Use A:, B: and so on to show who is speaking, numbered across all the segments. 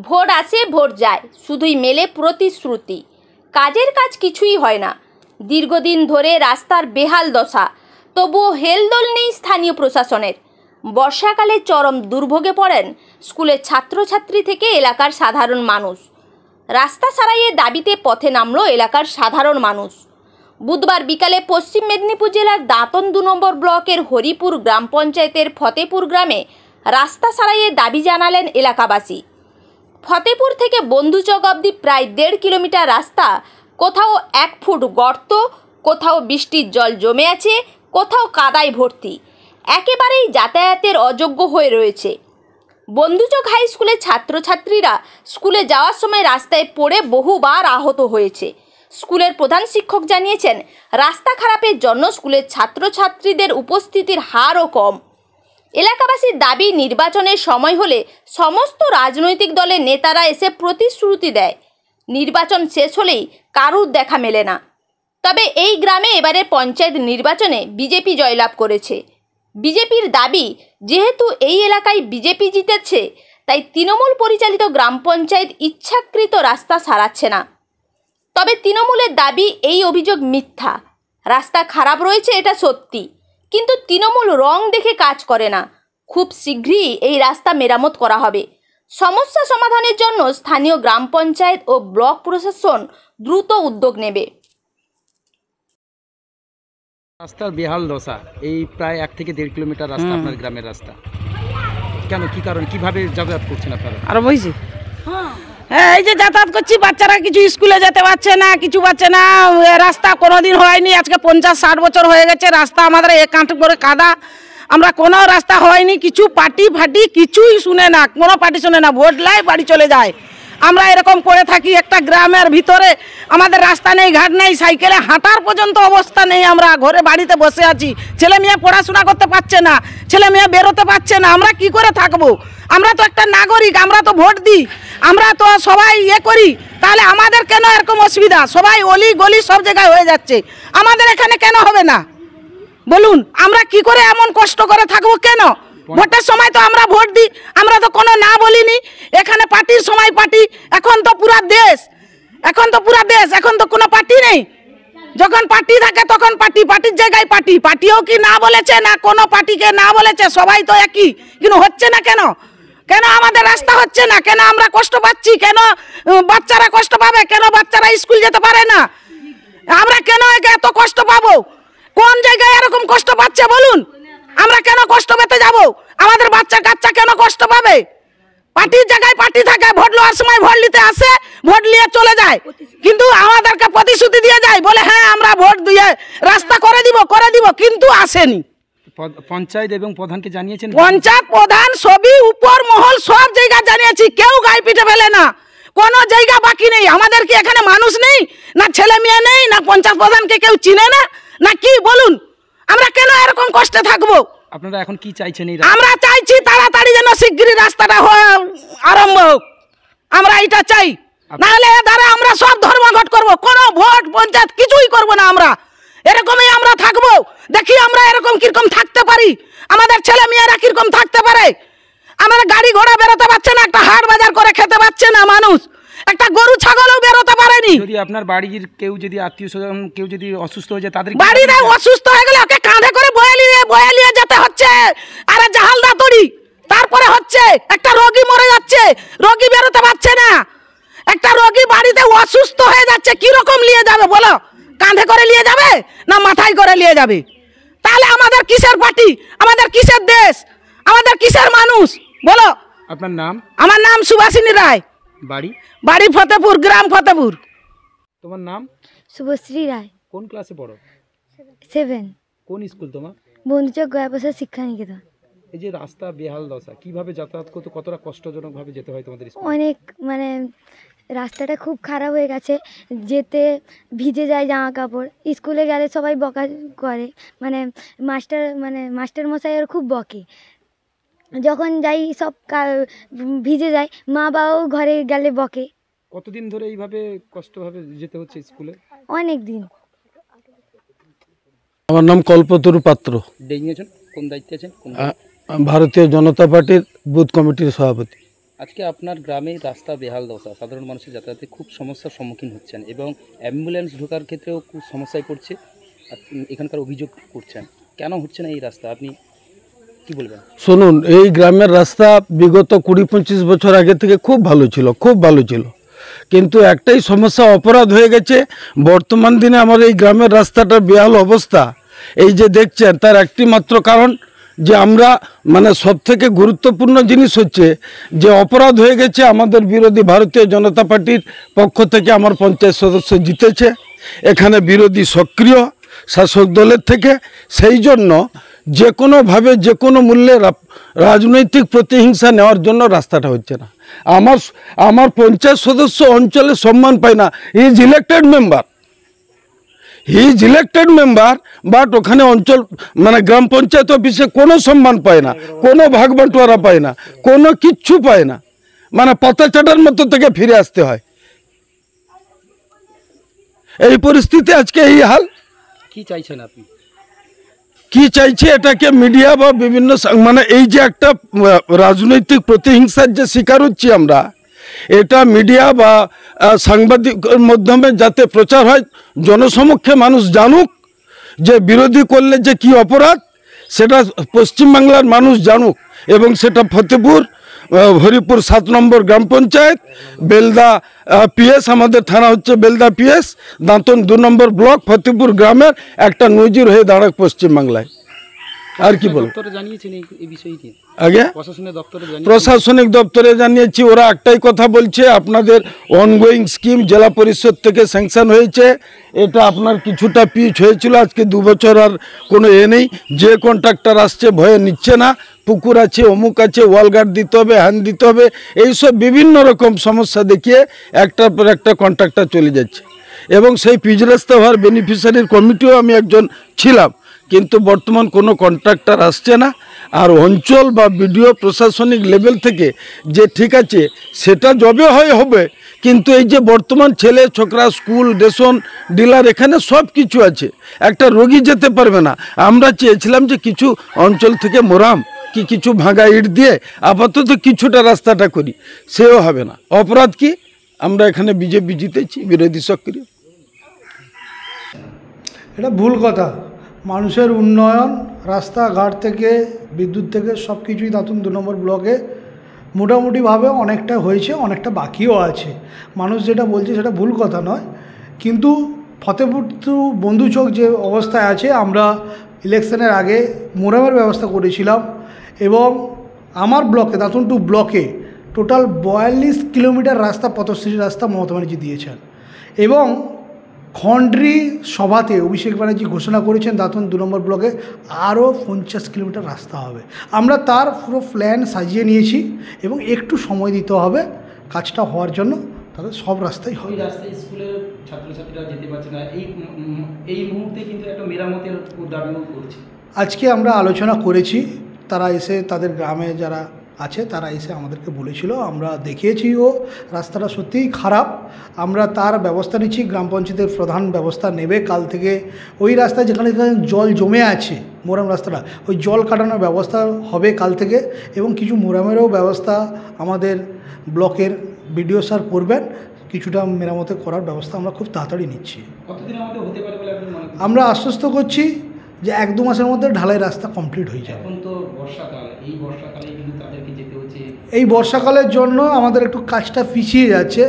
A: Vote আসে vote যায়, শুধুই মেলে প্রতিশ্রুতি, কাজের কাজ কিছুই হয় না। দীর্ঘদিন ধরে রাস্তার বেহাল দশা, তবুও হেলদোল নেই স্থানীয় প্রশাসনের। বর্ষাকালে চরম দুর্ভোগে পড়েন স্কুলের ছাত্রছাত্রী থেকে এলাকার সাধারণ মানুষ। রাস্তা সারাইয়ের দাবিতে পথে নামল এলাকার সাধারণ মানুষ। বুধবার বিকালে পশ্চিম মেদিনীপুর জেলার দাঁতন 2 নম্বর ব্লকের হরিপুর গ্রাম পঞ্চায়েতের ফতেপুর গ্রামে রাস্তা সারাইয়ের দাবি জানালেন এলাকাবাসী। ফতেপুর থেকে বন্ধুচক অবধি প্রায় 1.5 কিলোমিটার রাস্তা, কোথাও 1 ফুট গর্ত, কোথাও বৃষ্টির জল জমে আছে, কোথাও কাদায় ভর্তি, একেবারেই যাতায়াতের অযোগ্য হয়ে রয়েছে। বন্ধুচক হাই স্কুলের ছাত্রছাত্রীরা স্কুলে যাওয়ার সময় রাস্তায় পড়ে বহুবার আহত হয়েছে। স্কুলের প্রধান শিক্ষক জানিয়েছেন, রাস্তা খারাপের জন্য স্কুলের ছাত্রছাত্রীদের উপস্থিতির হারও কম। এলাকাবাসীর দাবি, নির্বাচনের সময় হলে সমস্ত রাজনৈতিক দলের নেতারা এসে প্রতিশ্রুতি দেয়, নির্বাচন শেষ হলেই কারুর দেখা মেলে না। তবে এই গ্রামে এবারে পঞ্চায়েত নির্বাচনে বিজেপি জয়লাভ করেছে। বিজেপির দাবি, যেহেতু এই এলাকায় বিজেপি জিতেছে, তাই তৃণমূল পরিচালিত গ্রাম পঞ্চায়েত ইচ্ছাকৃত রাস্তা সারাচ্ছে না। তবে তৃণমূলের দাবি, এই অভিযোগ মিথ্যা। রাস্তা খারাপ রয়েছে এটা সত্যি, কিন্তু তৃণমূল রং দেখে কাজ করে না। খুব শীঘ্রই এই রাস্তা মেরামত করা হবে। সমস্যা সমাধানের জন্য স্থানীয় গ্রাম পঞ্চায়েত ও ব্লক প্রশাসন দ্রুত উদ্যোগ নেবে।
B: রাস্তার বেহাল দশা, এই প্রায় 1 থেকে 1.5 কিলোমিটার রাস্তা আপনার গ্রামের রাস্তা, কেন, কি কারণ, কিভাবে যাতায়াত করছেন আপনারা?
C: আর বলছি হ্যাঁ, এই যে যাতায়াত করছি, বাচ্চারা কিছু স্কুলে যেতে পারছে না, কিছু পাচ্ছে না। রাস্তা কোনোদিন হয়নি, আজকে 50-60 বছর হয়ে গেছে। রাস্তা আমাদের এক কাঁট করে কাদা, আমরা কোনো রাস্তা হয়নি। কিছু পার্টি ফাটি কিছুই শুনে না, কোনো পার্টি শুনে না, ভোট লাই বাড়ি চলে যায়। আমরা এরকম করে থাকি একটা গ্রামের ভিতরে, আমাদের রাস্তা নেই, ঘাট নেই, সাইকেলে হাঁটার পর্যন্ত অবস্থা নেই। আমরা ঘরে বাড়িতে বসে আছি, ছেলে মেয়ে পড়াশোনা করতে পারছে না, ছেলে মেয়ে বেরোতে পারছে না। আমরা কি করে থাকবো? আমরা তো একটা নাগরিক, আমরা তো ভোট দিই, আমরা তো সবাই করি, তাহলে আমাদের কেন এরকম অসুবিধা? সবাই অলি গলি সব জায়গায় হয়ে যাচ্ছে, আমাদের এখানে কেন হবে না বলুন? আমরা কি করে এমন কষ্ট করে থাকবো কেন? ভোটের সময় তো আমরা ভোট দিই, আমরা তো কোনো না বলিনি। এখানে পার্টির সময় পার্টি, এখন তো পুরা দেশ, এখন তো কোনো পার্টি নেই। যখন পার্টি থাকে তখন পার্টি, পার্টির জায়গায় পার্টি। পার্টিও কি না বলেছে, না কোনো পার্টিকে না বলেছে, সবাই তো একই, কিন্তু হচ্ছে না কেন? কেন আমাদের রাস্তা হচ্ছে না? কেন আমরা কষ্ট পাচ্ছি? কেন বাচ্চারা কষ্ট পাবে? কেন বাচ্চারা স্কুল যেতে পারে না? আমরা কেন এত কষ্ট পাবো? কোন জায়গায় এরকম কষ্ট পাচ্ছে বলুন? আমরা কেন কষ্ট পেতে যাব? আমাদের বাচ্চা কাচ্চা কেন কষ্ট পাবে? পার্টির জায়গায় পার্টি থাকে, ভোট লওয়ার সময় ভোট নিতে আসে, ভোট নিয়ে চলে যায়, কিন্তু আমাদেরকে প্রতিশ্রুতি দিয়ে যায়, বলে হ্যাঁ আমরা ভোট দিয়ে রাস্তা করে দিব, কিন্তু আসেনি।
B: পঞ্চায়েত এবং প্রধানকে জানিয়েছেন?
C: পঞ্চায়েত প্রধান সবই উপর মহল সব জায়গা জানিয়েছি, কেউ গায়ে পিঠে ফেলে না, কোনো জায়গা বাকি নেই। আমাদের কি এখানে মানুষ নেই, না ছেলে মেয়ে নেই, না পঞ্চায়েত প্রধানকে কেউ চিনে না, না কি বলুন? আমরা কেন এরকম কষ্টে থাকবো?
B: আপনারা এখন কি চাইছেন?
C: আমরা চাইছি তাড়াতাড়ি যেন শিগগিরই রাস্তাটা আরম্ভ হোক, আমরা এটা চাই। নাহলে এ দ্বারা আমরা সব ধর্মঘট করব, কোনো ভোট পঞ্চায়েত কিছুই করব না। আমরা এরকমই আমরা থাকবো, দেখি আমরা এরকম কিরকম থাকতে পারি, আমাদের ছেলে মেয়েরা কিরকম থাকতে পারে। আমাদের গাড়ি ঘোড়া বেরোতে পারছে না, একটা হাট বাজার করে খেতে পারছে না মানুষ, একটা গরু ছাগলও বেরোতে পারেনি।
B: যদি আপনার বাড়ির কেউ, যদি আত্মীয় স্বজন কেউ যদি অসুস্থ হয়ে যায়, তাদের
C: বাড়িতে অসুস্থ হয়ে গেলে ওকে কাঁধে করে বয়ে নিয়ে যেতে হচ্ছে, আরে জাহালদা তড়ি, তারপরে হচ্ছে একটা রোগী মরে যাচ্ছে, রোগী বেরোতে পারছে না, একটা রোগী বাড়িতে অসুস্থ হয়ে যাচ্ছে, কি রকম নিয়ে যাবে বলো? কাঁধে করে নিয়ে যাবে না মাথায় করে নিয়ে যাবে? তাহলে আমাদের কিসের পার্টি, আমাদের কিসের দেশ, আমাদের কিসের মানুষ বলো?
B: আপনার নাম?
C: আমার নাম সুভাষিনী রায়, বাড়ি ফতেপুর, গ্রাম ফতেপুর।
B: তোমার নাম?
D: শুভশ্রী রায়।
B: কোন ক্লাসে পড়ো?
D: 7।
B: কোন স্কুল তোমার?
D: বন্ধুচক গয়াপ্রসাদ শিক্ষা নিকেতন।
B: এই যে রাস্তা বেহাল দশা, কিভাবে যাতায়াত করতে, কতটা কষ্টজনক ভাবে যেতে হয় তোমাদের স্কুলে?
D: অনেক, মানে রাস্তাটা খুব খারাপ হয়ে গেছে, যেতে ভিজে যায় জামা কাপড়। স্কুলে গেলে সবাই বকা করে, মাস্টার মশাইয়ের খুব বকে। যখন যাই সব ভিজে যায়, মা বাবাও ঘরে গেলে বকে।
B: কতদিন ধরে এইভাবে কষ্টভাবে যেতে হচ্ছে স্কুলে?
D: অনেক দিন।
E: আমার নাম কল্পতরু পাত্র।
B: ডেঙ্গিয়েছেন, কোন দায়িত্বে আছেন?
E: ভারতীয় জনতা পার্টির বুথ কমিটির সভাপতি।
B: আজকে আপনার গ্রামে রাস্তা বেহাল দশা, সাধারণ মানুষের যাতায়াতে খুব সমস্যার সম্মুখীন হচ্ছেন এবং অ্যাম্বুলেন্স ঢোকার ক্ষেত্রেও খুব সমস্যায় পড়ছে। এখানকার অভিযোগ করছেন, কেন হচ্ছে না এই রাস্তা, আপনি কি বলবেন?
E: শুনুন, এই গ্রামের রাস্তা বিগত 20-25 বছর আগে থেকে খুব ভালো ছিল, খুব ভালো ছিল, কিন্তু একটাই সমস্যা, অপরাধ হয়ে গেছে। বর্তমান দিনে আমার এই গ্রামের রাস্তাটার বেহাল অবস্থা এই যে দেখছেন, তার একটি মাত্র কারণ যে আমরা মানে সবথেকে গুরুত্বপূর্ণ জিনিস হচ্ছে যে অপরাধ হয়ে গেছে। আমাদের বিরোধী ভারতীয় জনতা পার্টির পক্ষ থেকে আমার পঞ্চায়েত সদস্য জিতেছে, এখানে বিরোধী সক্রিয় শাসক দলের থেকে। সেই জন্য যে কোনোভাবে যে কোনো মূল্যে রাজনৈতিক প্রতিহিংসা নেওয়ার জন্য রাস্তাটা হচ্ছে না। আমার পঞ্চায়েত সদস্য অঞ্চলে সম্মান পায় না। He is elected member, but ওখানে অঞ্চল মানে গ্রাম পঞ্চায়েত অফিসে কোনো সম্মান পায় না, কোনো ভাগ বাঁটোয়ারা পায় না, কোনো কিচ্ছু পায় না, মানে পাতা চাটার মতো থেকে ফিরে আসতে হয়। এই পরিস্থিতি আজকে এই হাল।
B: কি চাইছেন আপনি?
E: কি চাইছে এটাকে মিডিয়া বা বিভিন্ন মানে এই যে একটা রাজনৈতিক প্রতিহিংসার যে শিকার হচ্ছি আমরা, এটা মিডিয়া বা সাংবাদিকের মাধ্যমে যাতে প্রচার হয়, জনসমক্ষে মানুষ জানুক যে বিরোধী করলে যে কি অপরাধ, সেটা পশ্চিমবাংলার মানুষ জানুক। এবং সেটা ফতেপুর হরিপুর 7 নম্বর গ্রাম পঞ্চায়েত, বেলদা পিএস, আমাদের থানা হচ্ছে বেলদা পিএস, দাঁতন 2 নম্বর ব্লক, ফতেপুর গ্রামের একটা নজির হয়ে দাঁড়াক পশ্চিমবাংলায়। আর কি বলবো?
B: জানিয়েছেন এই বিষয়টি
E: আগে প্রশাসনিক দপ্তরে জানিয়েছি, ওরা একটাই কথা বলছে, আপনাদের অনগোয়িং স্কিম জেলা পরিষদ থেকে স্যাংশন হয়েছে, এটা আপনার কিছুটা পিচ হয়েছিল, আজকে 2 বছর আর কোনো নেই। যে কন্ট্রাক্টর আসছে ভয়ে নিচ্ছে না, পুকুর আছে, অমুক আছে, ওয়ালগার্ড দিতে হবে, হ্যান্ড দিতে হবে, এইসব বিভিন্ন রকম সমস্যা দেখিয়ে একটার পর একটা কন্ট্রাক্টর চলে যাচ্ছে। এবং সেই পিচ রাস্তা হওয়ার বেনিফিশিয়ারির কমিটিও আমি একজন ছিলাম, কিন্তু বর্তমান কোনো কন্ট্রাক্টর আসছে না। আর অঞ্চল বা বিডিও প্রশাসনিক লেভেল থেকে যে ঠিক আছে সেটা যবে হবে, কিন্তু এই যে বর্তমান ছেলে ছোকরা স্কুল, রেশন ডিলার, এখানে সব কিছু আছে, একটা রোগী যেতে পারবে না। আমরা চেয়েছিলাম যে কিছু অঞ্চল থেকে মোরাম কি কিছু ভাঙা ইট দিয়ে আপাতত কিছুটা রাস্তাটা করি, সেও হবে না। অপরাধ কি? আমরা এখানে বিজেপি জিতেছি, বিরোধী সক্রিয়।
F: এটা ভুল কথা। মানুষের উন্নয়ন, রাস্তাঘাট থেকে বিদ্যুৎ থেকে সব কিছুই দাঁতন 2 নম্বর ব্লকে মোটামুটিভাবে অনেকটা হয়েছে, অনেকটা বাকিও আছে। মানুষ যেটা বলছে সেটা ভুল কথা নয়, কিন্তু ফতেপুর টু বন্ধুচক যে অবস্থায় আছে, আমরা ইলেকশনের আগে মোরামের ব্যবস্থা করেছিলাম এবং আমার ব্লকে দাঁতন 2 ব্লকে টোটাল 42 কিলোমিটার রাস্তা, পথশ্রী রাস্তা মমতা ব্যানার্জি দিয়েছেন। এবং খন্ড্রি সভাতে অভিষেক ব্যানার্জি ঘোষণা করেছেন দাঁতন 2 নম্বর ব্লকে আরও 50 কিলোমিটার রাস্তা হবে। আমরা তার পুরো প্ল্যান সাজিয়ে নিয়েছি এবং একটু সময় দিতে হবে কাজটা হওয়ার জন্য, তাহলে সব রাস্তাই হবে।
B: রাস্তায় স্কুলের ছাত্রছাত্রীরা যেতে পারছে না, এই মুহূর্তে কিন্তু একটা মেরামতের দাবিও করছে।
F: আজকে আমরা আলোচনা করেছি, তারা এসে তাদের গ্রামে যারা আছে তারা এসে আমাদেরকে বলেছিল, আমরা দেখিয়েছিও রাস্তাটা সত্যিই খারাপ, আমরা তার ব্যবস্থা নিচ্ছি। গ্রাম পঞ্চায়েতের প্রধান ব্যবস্থা নেবে কাল থেকে। ওই রাস্তায় যেখানে জল জমে আছে, মোরাম রাস্তাটা, ওই জল কাটানোর ব্যবস্থা হবে কাল থেকে এবং কিছু মোরামেরও ব্যবস্থা আমাদের ব্লকের বিডিও স্যার করবেন। কিছুটা মেরামতে করার ব্যবস্থা আমরা খুব তাড়াতাড়ি নিচ্ছি। আমরা আশ্বস্ত করছি যে 1-2 মাসের মধ্যে ঢালাই রাস্তা কমপ্লিট হয়ে যাবে।
B: এখন তো বর্ষাকাল, এই বর্ষাকালে কিন্তু তাদেরকে যেতে হচ্ছে।
F: এই বর্ষাকালের জন্য আমাদের একটু কাজটা পিছিয়ে যাচ্ছে।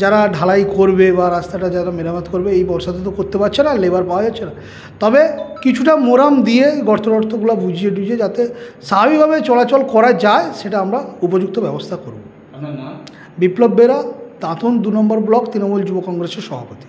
F: যারা ঢালাই করবে বা রাস্তাটা যারা মেরামত করবে এই বর্ষাতে তো করতে পারছে না, লেবার পাওয়া যাচ্ছে না। তবে কিছুটা মোরাম দিয়ে গর্তগুলো বুঝিয়ে টুঝিয়ে যাতে স্বাভাবিকভাবে চলাচল করা যায়, সেটা আমরা উপযুক্ত ব্যবস্থা করব।
B: আপনার নাম?
F: বিপ্লব বেরা, দাঁতন 2 নম্বর ব্লক তৃণমূল যুব কংগ্রেসের সভাপতি।